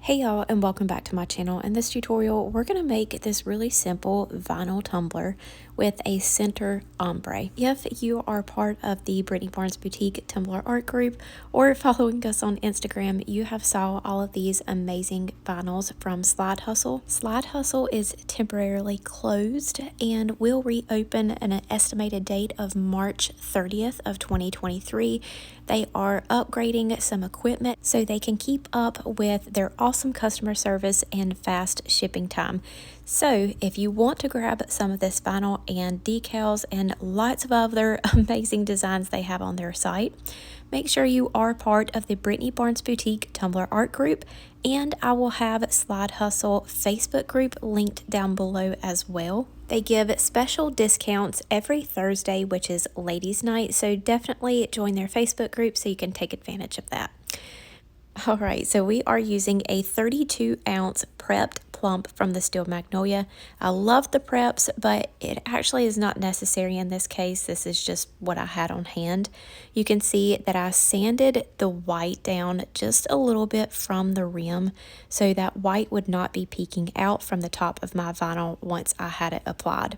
Hey y'all, and welcome back to my channel. In this tutorial, we're going to make this really simple vinyl tumbler with a center ombre. If you are part of the Brittany Boutique Tumbler art group or following us on Instagram, you have saw all of these amazing vinyls from Slide Hustle. Slide Hustle is temporarily closed and will reopen at an estimated date of March 30th of 2023. They are upgrading some equipment so they can keep up with their awesome customer service and fast shipping time. So if you want to grab some of this vinyl and decals and lots of other amazing designs they have on their site, make sure you are part of the Brittany Boutique Tumbler art group, and I will have Slide Hustle Facebook group linked down below as well. They give special discounts every Thursday, which is ladies' night, so definitely join their Facebook group so you can take advantage of that. All right, so we are using a 32-ounce prepped plump from the Steel Magnolia. I love the preps, but it actually is not necessary in this case. This is just what I had on hand. You can see that I sanded the white down just a little bit from the rim so that white would not be peeking out from the top of my vinyl once I had it applied.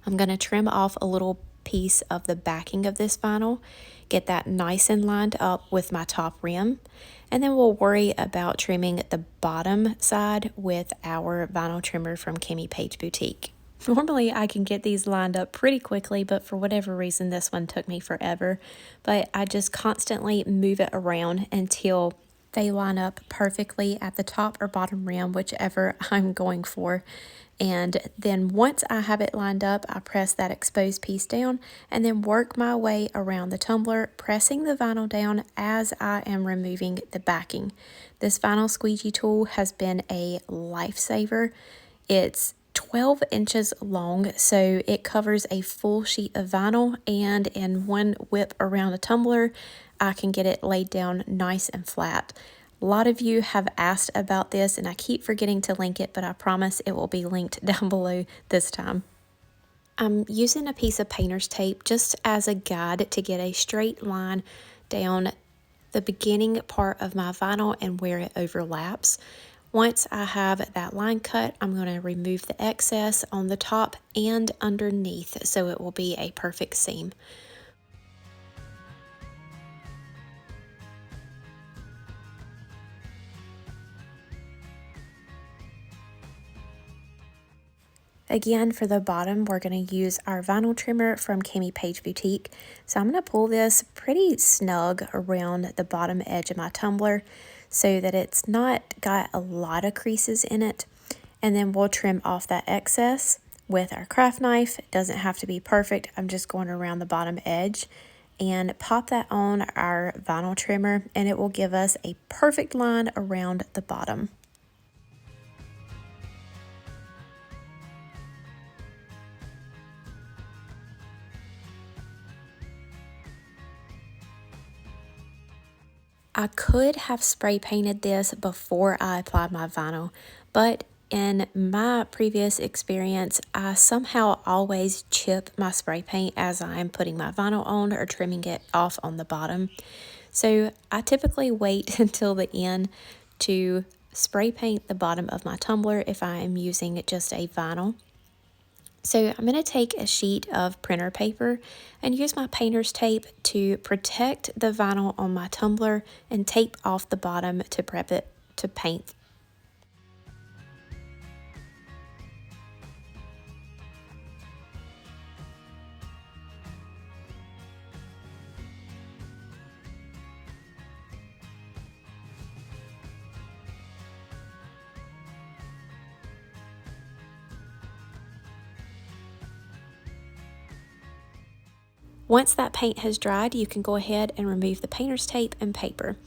I'm going to trim off a little piece of the backing of this vinyl, get that nice and lined up with my top rim, and then we'll worry about trimming the bottom side with our vinyl trimmer from Kimmy Page Boutique. Normally I can get these lined up pretty quickly, but for whatever reason this one took me forever. But I just constantly move it around until they line up perfectly at the top or bottom rim, whichever I'm going for. And then once I have it lined up, I press that exposed piece down and then work my way around the tumbler, pressing the vinyl down as I am removing the backing. This vinyl squeegee tool has been a lifesaver. It's 12 inches long, so it covers a full sheet of vinyl, and in one whip around a tumbler, I can get it laid down nice and flat. A lot of you have asked about this, and I keep forgetting to link it, but I promise it will be linked down below this time. I'm using a piece of painter's tape just as a guide to get a straight line down the beginning part of my vinyl and where it overlaps. Once I have that line cut, I'm going to remove the excess on the top and underneath so it will be a perfect seam. Again, for the bottom, we're going to use our vinyl trimmer from Kimmy Page Boutique. So I'm going to pull this pretty snug around the bottom edge of my tumbler so that it's not got a lot of creases in it. And then we'll trim off that excess with our craft knife. It doesn't have to be perfect. I'm just going around the bottom edge and pop that on our vinyl trimmer, and it will give us a perfect line around the bottom. I could have spray painted this before I applied my vinyl, but in my previous experience, I somehow always chip my spray paint as I'm putting my vinyl on or trimming it off on the bottom. So I typically wait until the end to spray paint the bottom of my tumbler if I am using just a vinyl. So I'm going to take a sheet of printer paper and use my painter's tape to protect the vinyl on my tumbler and tape off the bottom to prep it to paint. Once that paint has dried, you can go ahead and remove the painter's tape and paper.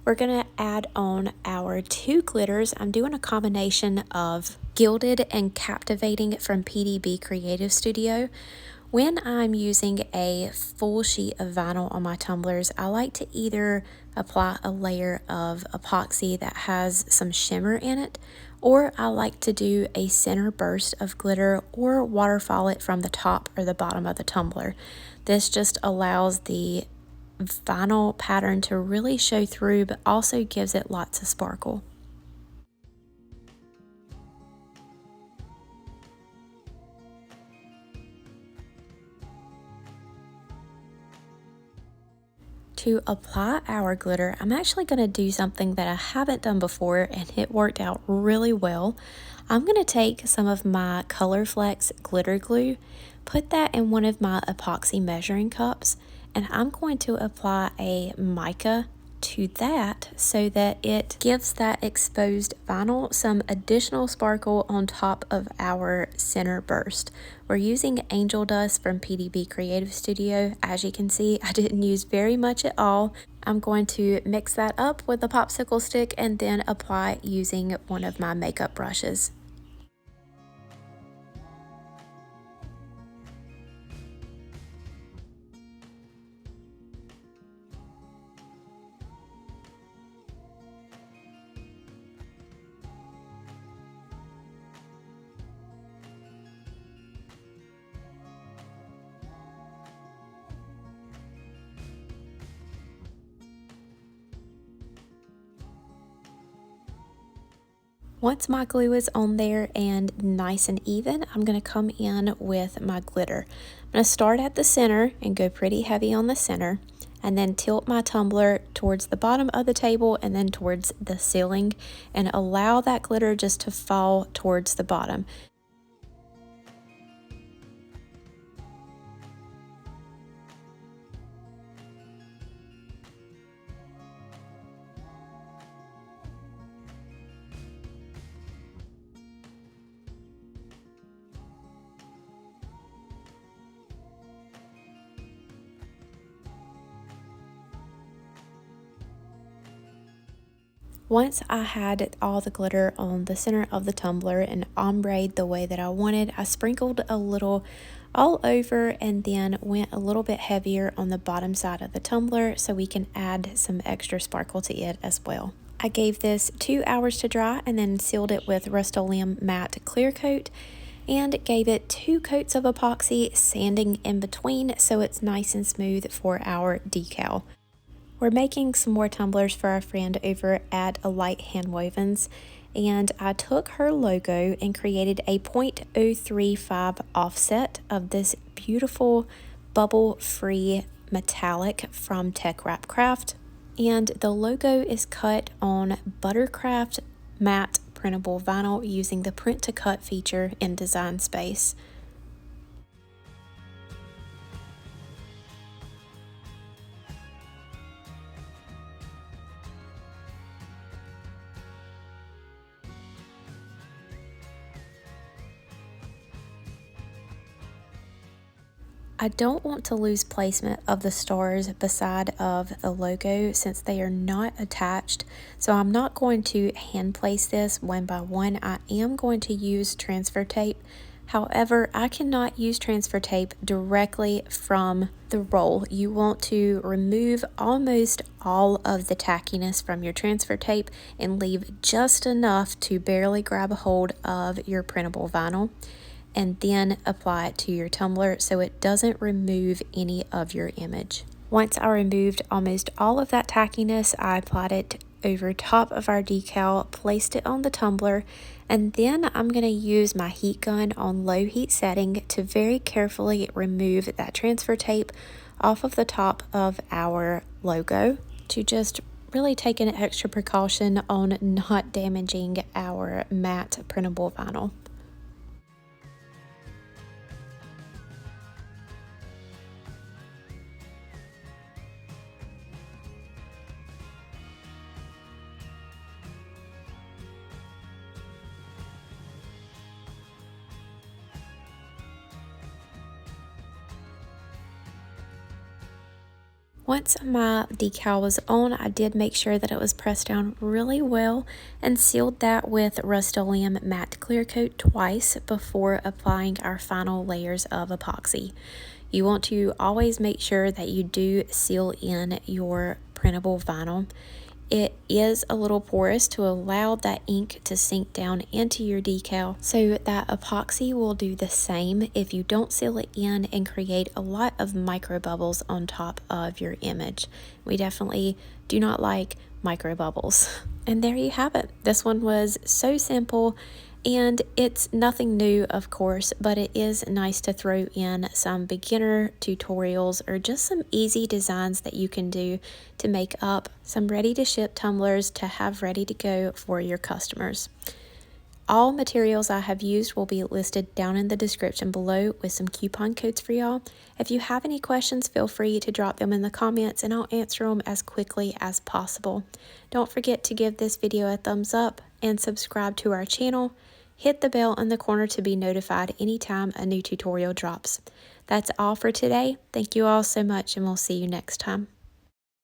We're going to add on our two glitters. I'm doing a combination of Gilded and Captivating from PDB Creative Studio. When I'm using a full sheet of vinyl on my tumblers, I like to either apply a layer of epoxy that has some shimmer in it, or I like to do a center burst of glitter or waterfall it from the top or the bottom of the tumbler. This just allows the vinyl pattern to really show through, but also gives it lots of sparkle. to apply our glitter, I'm actually going to do something that I haven't done before, and it worked out really well. I'm going to take some of my COLORFLEX glitter glue, put that in one of my epoxy measuring cups, and I'm going to apply a mica to that so that it gives that exposed vinyl some additional sparkle on top of our center burst. We're using angel dust from PDB Creative Studio. As you can see, I didn't use very much at all. I'm going to mix that up with a popsicle stick and then apply using one of my makeup brushes. Once my glue is on there and nice and even, I'm going to come in with my glitter. I'm going to start at the center and go pretty heavy on the center, and then tilt my tumbler towards the bottom of the table and then towards the ceiling, and allow that glitter just to fall towards the bottom. Once I had all the glitter on the center of the tumbler and ombre'd the way that I wanted, I sprinkled a little all over and then went a little bit heavier on the bottom side of the tumbler so we can add some extra sparkle to it as well. I gave this 2 hours to dry and then sealed it with Rust-Oleum matte clear coat and gave it 2 coats of epoxy, sanding in between so it's nice and smooth for our decal. We're making some more tumblers for our friend over at Light Handwovens, and I took her logo and created a 0.035 offset of this beautiful bubble-free metallic from TECKWRAPCRAFT, and the logo is cut on Buttercraft matte printable vinyl using the print to cut feature in Design Space. I don't want to lose placement of the stars beside of the logo since they are not attached, so I'm not going to hand place this one by one. I am going to use transfer tape. However, I cannot use transfer tape directly from the roll. You want to remove almost all of the tackiness from your transfer tape and leave just enough to barely grab a hold of your printable vinyl, and then apply it to your tumbler so it doesn't remove any of your image. Once I removed almost all of that tackiness, I applied it over top of our decal, placed it on the tumbler, and then I'm going to use my heat gun on low heat setting to very carefully remove that transfer tape off of the top of our logo to just really take an extra precaution on not damaging our matte printable vinyl. Once my decal was on, I did make sure that it was pressed down really well and sealed that with Rust-Oleum matte clear coat twice before applying our final layers of epoxy. You want to always make sure that you do seal in your printable vinyl. It is a little porous to allow that ink to sink down into your decal, so that epoxy will do the same if you don't seal it in and create a lot of micro bubbles on top of your image. We definitely do not like micro bubbles. And there you have it. This one was so simple And it's nothing new, of course, but it is nice to throw in some beginner tutorials or just some easy designs that you can do to make up some ready to ship tumblers to have ready to go for your customers. All materials I have used will be listed down in the description below with some coupon codes for y'all. If you have any questions, feel free to drop them in the comments and I'll answer them as quickly as possible. Don't forget to give this video a thumbs up and subscribe to our channel. Hit the bell in the corner to be notified anytime a new tutorial drops. That's all for today. Thank you all so much and we'll see you next time.